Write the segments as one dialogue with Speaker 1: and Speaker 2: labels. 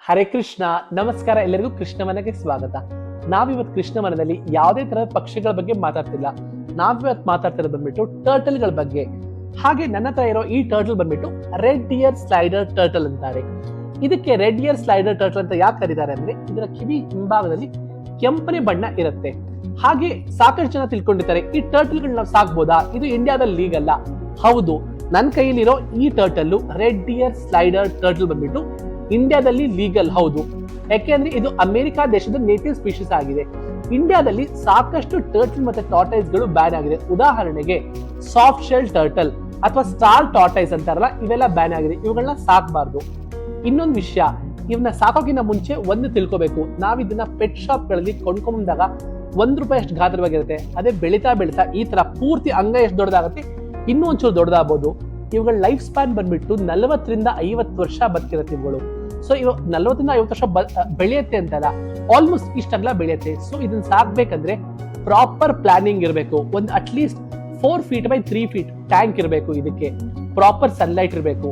Speaker 1: ಹರೇ ಕೃಷ್ಣ. ನಮಸ್ಕಾರ, ಎಲ್ಲರಿಗೂ ಕೃಷ್ಣ ಮನೆಗೆ ಸ್ವಾಗತ. ನಾವಿವತ್ತು ಕೃಷ್ಣ ಮನದಲ್ಲಿ ಯಾವುದೇ ತರಹದ ಪಕ್ಷಿಗಳ ಬಗ್ಗೆ ಮಾತಾಡ್ತಿಲ್ಲ. ನಾವಿವತ್ತು ಮಾತಾಡ್ತಿರೋದು ಬಂದ್ಬಿಟ್ಟು ಟರ್ಟಲ್ಗಳ ಬಗ್ಗೆ. ಹಾಗೆ ನನ್ನ ಹತ್ರ ಇರೋ ಈ ಟರ್ಟಲ್ ಬಂದ್ಬಿಟ್ಟು ರೆಡ್ ಇಯರ್ ಸ್ಲೈಡರ್ ಟರ್ಟಲ್ ಅಂತಾರೆ. ಇದಕ್ಕೆ ರೆಡ್ ಇಯರ್ ಸ್ಲೈಡರ್ ಟರ್ಟಲ್ ಅಂತ ಯಾಕೆ ಕರೀತಾರೆ ಅಂದ್ರೆ ಇದರ ಕಿವಿ ಹಿಂಭಾಗದಲ್ಲಿ ಕೆಂಪನೆ ಬಣ್ಣ ಇರುತ್ತೆ. ಹಾಗೆ ಸಾಕಷ್ಟು ಜನ ತಿಳ್ಕೊಂಡಿರ್ತಾರೆ ಈ ಟರ್ಟಲ್ಗಳನ್ನ ನಾವು ಸಾಕ್ಬೋದಾ, ಇದು ಇಂಡಿಯಾದಲ್ಲಿ ಲೀಗಲ್ಲ. ಹೌದು, ನನ್ನ ಕೈಯಲ್ಲಿರೋ ಈ turtle red year slider turtle ಬಂದ್ಬಿಟ್ಟು ಇಂಡಿಯಾದಲ್ಲಿ ಲೀಗಲ್. ಹೌದು, ಯಾಕೆಂದ್ರೆ ಇದು ಅಮೆರಿಕಾ ದೇಶದ ನೇಟಿವ್ ಸ್ಪೀಶೀಸ್ ಆಗಿದೆ. ಇಂಡಿಯಾದಲ್ಲಿ ಸಾಕಷ್ಟು ಟರ್ಟಲ್ ಮತ್ತೆ ಟಾರ್ಟೈಸ್ ಗಳು ಬ್ಯಾನ್ ಆಗಿದೆ. ಉದಾಹರಣೆಗೆ ಸಾಫ್ಟ್ ಶೆಲ್ ಟರ್ಟಲ್ ಅಥವಾ ಸ್ಟಾರ್ ಟಾರ್ಟೈಸ್ ಅಂತಾರಲ್ಲ, ಇವೆಲ್ಲ ಬ್ಯಾನ್ ಆಗಿದೆ. ಇವುಗಳನ್ನ ಸಾಕಬಾರ್ದು. ಇನ್ನೊಂದು ವಿಷಯ, ಇವನ್ನ ಸಾಕೋಕಿನ ಮುಂಚೆ ಒಂದು ತಿಳ್ಕೋಬೇಕು, ನಾವ್ ಇದನ್ನ ಪೆಟ್ ಶಾಪ್ ಗಳಲ್ಲಿ ಕೊಂಡ್ಕೊಂಡಾಗ ₹1 ಅಷ್ಟು ಗಾತ್ರವಾಗಿರುತ್ತೆ. ಅದೇ ಬೆಳೀತಾ ಬೆಳೀತಾ ಈ ತರ ಪೂರ್ತಿ ಅಂಗ ಎಷ್ಟು ದೊಡ್ಡದಾಗುತ್ತೆ, ಇನ್ನೂ ಒಂಚೂರು ದೊಡ್ಡದಾಗಬಹುದು. ಇವುಗಳ ಲೈಫ್ ಸ್ಪ್ಯಾನ್ ಬಂದ್ಬಿಟ್ಟು 40 ರಿಂದ 50 ವರ್ಷ ಬದುಕಿರುತ್ತೆ ಇವುಗಳು. ಸೊ ಇವು 40 ರಿಂದ 50 ವರ್ಷ ಬೆಳೆಯುತ್ತೆ ಅಂತಲ್ಲ, ಆಲ್ಮೋಸ್ಟ್ ಇಷ್ಟೆಲ್ಲ ಬೆಳೆಯುತ್ತೆ. ಸೊ ಇದನ್ನ ಸಾಕ್ಬೇಕಂದ್ರೆ ಪ್ರಾಪರ್ ಪ್ಲಾನಿಂಗ್ ಇರಬೇಕು. ಒಂದು at least 4 feet by 3 feet tank ಇರಬೇಕು. ಇದಕ್ಕೆ ಪ್ರಾಪರ್ ಸನ್ಲೈಟ್ ಇರಬೇಕು.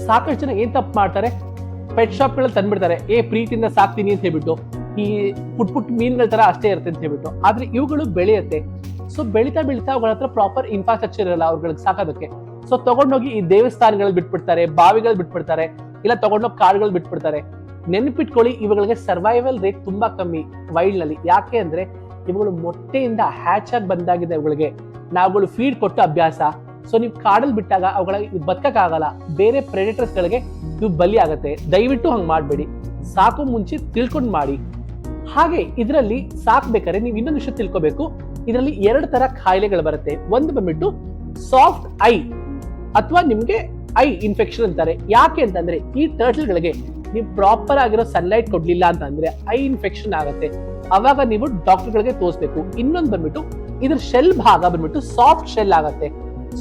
Speaker 1: ಸಾಕಷ್ಟು ಜನ ಏನ್ ತಪ್ಪು ಮಾಡ್ತಾರೆ, ಪೆಟ್ ಶಾಪ್ ಗಳಲ್ಲಿ ತಂದ್ಬಿಡ್ತಾರೆ, ಪ್ರೀತಿಯಿಂದ ಸಾಕ್ತೀನಿ ಅಂತ ಹೇಳ್ಬಿಟ್ಟು, ಈ ಪುಟ್ ಮೀನ್ಗಳ ತರ ಅಷ್ಟೇ ಇರುತ್ತೆ ಅಂತ ಹೇಳ್ಬಿಟ್ಟು. ಆದ್ರೆ ಇವುಗಳು ಬೆಳೆಯುತ್ತೆ. ಸೊ ಬೆಳೀತಾ ಬೆಳೀತಾ ಅವುಗಳ ಹತ್ರ ಪ್ರಾಪರ್ ಇನ್ಫ್ರಾಸ್ಟ್ರಕ್ಚರ್ ಇರಲ್ಲ ಅವ್ಗಳಿಗೆ ಸಾಕೋದಕ್ಕೆ. ಸೊ ತಗೊಂಡೋಗಿ ಈ ದೇವಸ್ಥಾನಗಳಲ್ಲಿ ಬಿಟ್ಬಿಡ್ತಾರೆ, ಬಾವಿಗಳು ಬಿಟ್ಬಿಡ್ತಾರೆ, ಇಲ್ಲ ತಗೊಂಡೋಗಿ ಕಾಡುಗಳು ಬಿಟ್ಬಿಡ್ತಾರೆ. ನೆನಪಿಟ್ಕೊಳ್ಳಿ, ಇವುಗಳಿಗೆ ಸರ್ವೈವಲ್ ರೇಟ್ ತುಂಬಾ ಕಮ್ಮಿ ವೈಲ್ಡ್ ನಲ್ಲಿ. ಯಾಕೆ ಅಂದ್ರೆ ಇವುಗಳು ಮೊಟ್ಟೆಯಿಂದ ಹ್ಯಾಚ್ ಆಗಿ ಬಂದಾಗಿದೆ. ಇವುಗಳಿಗೆ ನಾವುಗಳು ಫೀಡ್ ಕೊಟ್ಟು ಅಭ್ಯಾಸ. ಸೊ ನೀವು ಕಾಡಲ್ಲಿ ಬಿಟ್ಟಾಗ ಅವುಗಳಿಗೆ ಬದುಕಕ್ಕಾಗಲ್ಲ. ಬೇರೆ ಪ್ರೆಡೆಟರ್ಸ್ ಗಳಿಗೆ ಇವು ಬಲಿ ಆಗತ್ತೆ. ದಯವಿಟ್ಟು ಹಂಗ್ ಮಾಡ್ಬೇಡಿ. ಸಾಕು ಮುಂಚೆ ತಿಳ್ಕೊಂಡ್ ಮಾಡಿ. ಹಾಗೆ ಇದರಲ್ಲಿ ಸಾಕ್ಬೇಕಾದ್ರೆ ನೀವು ಇನ್ನೊಂದು ವಿಷಯ ತಿಳ್ಕೊಬೇಕು. ಇದರಲ್ಲಿ 2 ತರ ಕಾಯಿಲೆಗಳು ಬರುತ್ತೆ. ಒಂದು ಬಂದ್ಬಿಟ್ಟು ಸಾಫ್ಟ್ ಐ ಅಥವಾ ನಿಮ್ಗೆ ಐ ಇನ್ಫೆಕ್ಷನ್ ಅಂತಾರೆ. ಯಾಕೆ ಅಂತಂದ್ರೆ ಈ ಟರ್ಟಲ್ ಗಳಿಗೆ ನೀವು ಪ್ರಾಪರ್ ಆಗಿರೋ ಸನ್ಲೈಟ್ ಕೊಡ್ಲಿಲ್ಲ ಅಂತಂದ್ರೆ ಐ ಇನ್ಫೆಕ್ಷನ್ ಆಗುತ್ತೆ. ಅವಾಗ ನೀವು ಡಾಕ್ಟರ್ ಗಳಿಗೆ ತೋರಿಸ್ಬೇಕು. ಇನ್ನೊಂದು ಬಂದ್ಬಿಟ್ಟು ಇದ್ರ ಶೆಲ್ ಭಾಗ ಬಂದ್ಬಿಟ್ಟು ಸಾಫ್ಟ್ ಶೆಲ್ ಆಗತ್ತೆ.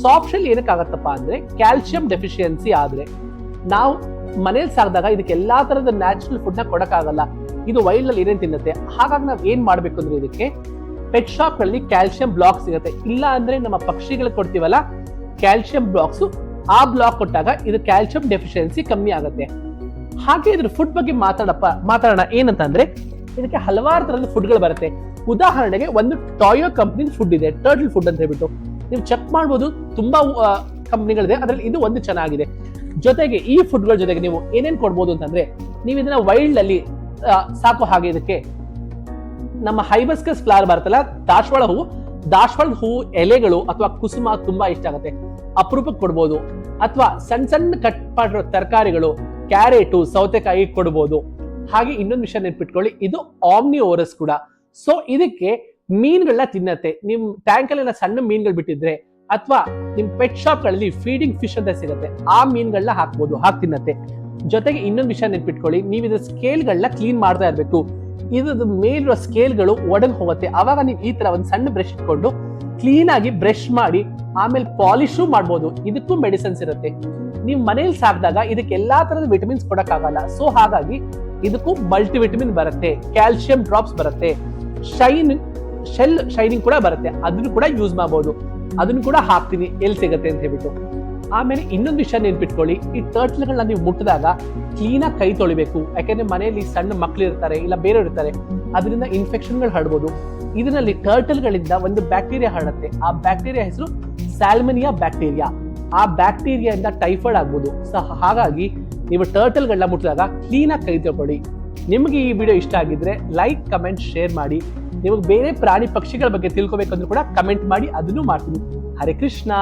Speaker 1: ಸಾಫ್ಟ್ ಶೆಲ್ ಏನಕ್ಕಾಗತ್ತಪ್ಪ ಅಂದ್ರೆ ಕ್ಯಾಲ್ಸಿಯಂ ಡೆಫಿಷಿಯನ್ಸಿ ಆದ್ರೆ ನಾವು ಮನೇಲಿ ಸಾಕಿದಾಗ ಇದಕ್ಕೆ ಎಲ್ಲಾ ತರದ ನ್ಯಾಚುರಲ್ ಫುಡ್ ನ ಕೊಡಕ್ಕಾಗಲ್ಲ. ಇದು ವೈಲ್ಡ್ ಅಲ್ಲಿ ಏನೇನ್ ತಿನ್ನುತ್ತೆ. ಹಾಗಾಗಿ ನಾವ್ ಏನ್ ಮಾಡ್ಬೇಕು ಅಂದ್ರೆ ಇದಕ್ಕೆ ಪೆಟ್ ಶಾಪ್ ಗಳಲ್ಲಿ ಕ್ಯಾಲ್ಸಿಯಂ ಬ್ಲಾಕ್ ಸಿಗುತ್ತೆ. ಇಲ್ಲ ಅಂದ್ರೆ ನಮ್ಮ ಪಕ್ಷಿಗಳಿಗೆ ಕೊಡ್ತೀವಲ್ಲ ಕ್ಯಾಲ್ಸಿಯಂ ಬ್ಲಾಕ್ಸ್, ಆ ಬ್ಲಾಕ್ ಕೊಟ್ಟಾಗ ಇದು ಕ್ಯಾಲ್ಸಿಯಂ ಡೆಫಿಷಿಯನ್ಸಿ ಕಮ್ಮಿ ಆಗುತ್ತೆ. ಹಾಗೆ ಇದ್ರ ಫುಡ್ ಬಗ್ಗೆ ಮಾತಾಡೋಣ. ಏನಂತಂದ್ರೆ ಇದಕ್ಕೆ ಹಲವಾರು ತರದ ಫುಡ್ಗಳು ಬರುತ್ತೆ. ಉದಾಹರಣೆಗೆ ಒಂದು ಟಾಯೋ ಕಂಪನಿ ಫುಡ್ ಇದೆ, ಟರ್ಟಲ್ ಫುಡ್ ಅಂತ ಹೇಳ್ಬಿಟ್ಟು. ನೀವು ಚೆಕ್ ಮಾಡ್ಬೋದು, ತುಂಬಾ ಕಂಪನಿಗಳಿದೆ, ಅದ್ರಲ್ಲಿ ಇದು ಒಂದು ಚೆನ್ನಾಗಿದೆ. ಜೊತೆಗೆ ಈ ಫುಡ್ಗಳ ಜೊತೆಗೆ ನೀವು ಏನೇನ್ ಕೊಡ್ಬೋದು ಅಂತಂದ್ರೆ, ನೀವು ಇದನ್ನ ವೈಲ್ಡ್ ಅಲ್ಲಿ ಸಾಕೋ ಹಾಗೆ ಇದಕ್ಕೆ ನಮ್ಮ ಹೈಬಸ್ಕಸ್ ಫ್ಲವರ್ ಬರುತ್ತಲ್ಲ, ದಾಸವಾಳದ ಹೂವು ಎಲೆಗಳು ಅಥವಾ ಕುಸುಮ ತುಂಬಾ ಇಷ್ಟ ಆಗುತ್ತೆ, ಅಪರೂಪಕ್ಕೆ ಕೊಡ್ಬೋದು. ಅಥವಾ ಸಣ್ಣ ಸಣ್ಣ ಕಟ್ ಮಾಡಿರೋ ತರಕಾರಿಗಳು, ಕ್ಯಾರೆಟು, ಸೌತೆಕಾಯಿ ಕೊಡ್ಬೋದು. ಹಾಗೆ ಇನ್ನೊಂದು ವಿಷಯ ನೆನ್ಪಿಟ್ಕೊಳ್ಳಿ, ಇದು ಆಮ್ನಿವೋರಸ್ ಕೂಡ. ಸೊ ಇದಕ್ಕೆ ಮೀನ್ಗಳನ್ನ ತಿನ್ನತ್ತೆ. ನಿಮ್ ಟ್ಯಾಂಕ್ ಅಲ್ಲಿ ಸಣ್ಣ ಮೀನ್ಗಳು ಬಿಟ್ಟಿದ್ರೆ ಅಥವಾ ನಿಮ್ ಪೆಟ್ ಶಾಪ್ ಗಳಲ್ಲಿ ಫೀಡಿಂಗ್ ಫಿಶ್ ಅಂತ ಸಿಗುತ್ತೆ, ಆ ಮೀನ್ಗಳನ್ನ ಹಾಕ್ಬೋದು, ತಿನ್ನತ್ತೆ. ಜೊತೆಗೆ ಇನ್ನೊಂದು ವಿಷಯ ನೆನ್ಪಿಟ್ಕೊಳ್ಳಿ, ನೀವು ಇದ್ರ ಸ್ಕೇಲ್ಗಳನ್ನ ಕ್ಲೀನ್ ಮಾಡ್ತಾ ಇರ್ಬೇಕು. ಇದ್ರ ಮೇಲಿರೋ ಸ್ಕೇಲ್ಗಳು ಒಡೆದು ಹೋಗುತ್ತೆ. ಅವಾಗ ನೀವು ಈ ತರ ಒಂದು ಸಣ್ಣ ಬ್ರಷ್ ಇಟ್ಕೊಂಡು ಕ್ಲೀನ್ ಆಗಿ ಬ್ರಷ್ ಮಾಡಿ ಆಮೇಲೆ ಪಾಲಿಶು ಮಾಡ್ಬೋದು. ಇದಕ್ಕೂ ಮೆಡಿಸಿನ್ಸ್ ಇರುತ್ತೆ. ನೀವು ಮನೇಲಿ ಸಾಕಿದಾಗ ಇದಕ್ಕೆ ಎಲ್ಲಾ ತರದ ವಿಟಮಿನ್ಸ್ ಕೊಡಕ್ಕಾಗಲ್ಲ. ಸೊ ಹಾಗಾಗಿ ಇದಕ್ಕೂ ಮಲ್ಟಿ ವಿಟಮಿನ್ ಬರುತ್ತೆ, ಕ್ಯಾಲ್ಸಿಯಂ ಡ್ರಾಪ್ಸ್ ಬರುತ್ತೆ, ಶೆಲ್ ಶೈನಿಂಗ್ ಕೂಡ ಬರುತ್ತೆ. ಅದನ್ನು ಕೂಡ ಯೂಸ್ ಮಾಡಬಹುದು. ಅದನ್ನು ಕೂಡ ಹಾಕ್ತೀನಿ ಎಲ್ಲಿ ಸಿಗತ್ತೆ ಅಂತ ಹೇಳ್ಬಿಟ್ಟು. ಆಮೇಲೆ ಇನ್ನೊಂದು ವಿಷಯ ನೆನ್ಪಿಟ್ಕೊಳ್ಳಿ, ಈ ಟರ್ಟಲ್ಗಳನ್ನ ನೀವು ಮುಟ್ಟಿದಾಗ ಕ್ಲೀನಾಗಿ ಕೈ ತೊಳಿಬೇಕು. ಯಾಕೆಂದ್ರೆ ಮನೆಯಲ್ಲಿ ಸಣ್ಣ ಮಕ್ಳು ಇರ್ತಾರೆ, ಇಲ್ಲ ಬೇರೆ ಇರ್ತಾರೆ, ಅದರಿಂದ ಇನ್ಫೆಕ್ಷನ್ಗಳು ಹರಡ್ಬೋದು. ಇದರಲ್ಲಿ ಟರ್ಟಲ್ಗಳಿಂದ ಒಂದು ಬ್ಯಾಕ್ಟೀರಿಯಾ ಹರಡುತ್ತೆ. ಆ ಬ್ಯಾಕ್ಟೀರಿಯಾ ಹೆಸರು ಸ್ಯಾಲ್ಮನಿಯಾ ಬ್ಯಾಕ್ಟೀರಿಯಾ. ಆ ಬ್ಯಾಕ್ಟೀರಿಯಾದಿಂದ ಟೈಫಾಯ್ಡ್ ಆಗ್ಬೋದು. ಹಾಗಾಗಿ ನೀವು ಟರ್ಟಲ್ಗಳನ್ನ ಮುಟ್ಟಿದಾಗ ಕ್ಲೀನಾಗಿ ಕೈ ತೊಳ್ಕೊಳ್ಳಿ. ನಿಮಗೆ ಈ ವಿಡಿಯೋ ಇಷ್ಟ ಆಗಿದ್ರೆ ಲೈಕ್, ಕಮೆಂಟ್, ಶೇರ್ ಮಾಡಿ. ನಿಮಗೆ ಬೇರೆ ಪ್ರಾಣಿ ಪಕ್ಷಿಗಳ ಬಗ್ಗೆ ತಿಳ್ಕೊಬೇಕಂದ್ರೂ ಕೂಡ ಕಮೆಂಟ್ ಮಾಡಿ, ಅದನ್ನು ಮಾಡ್ತೀನಿ. ಹರೇ ಕೃಷ್ಣ.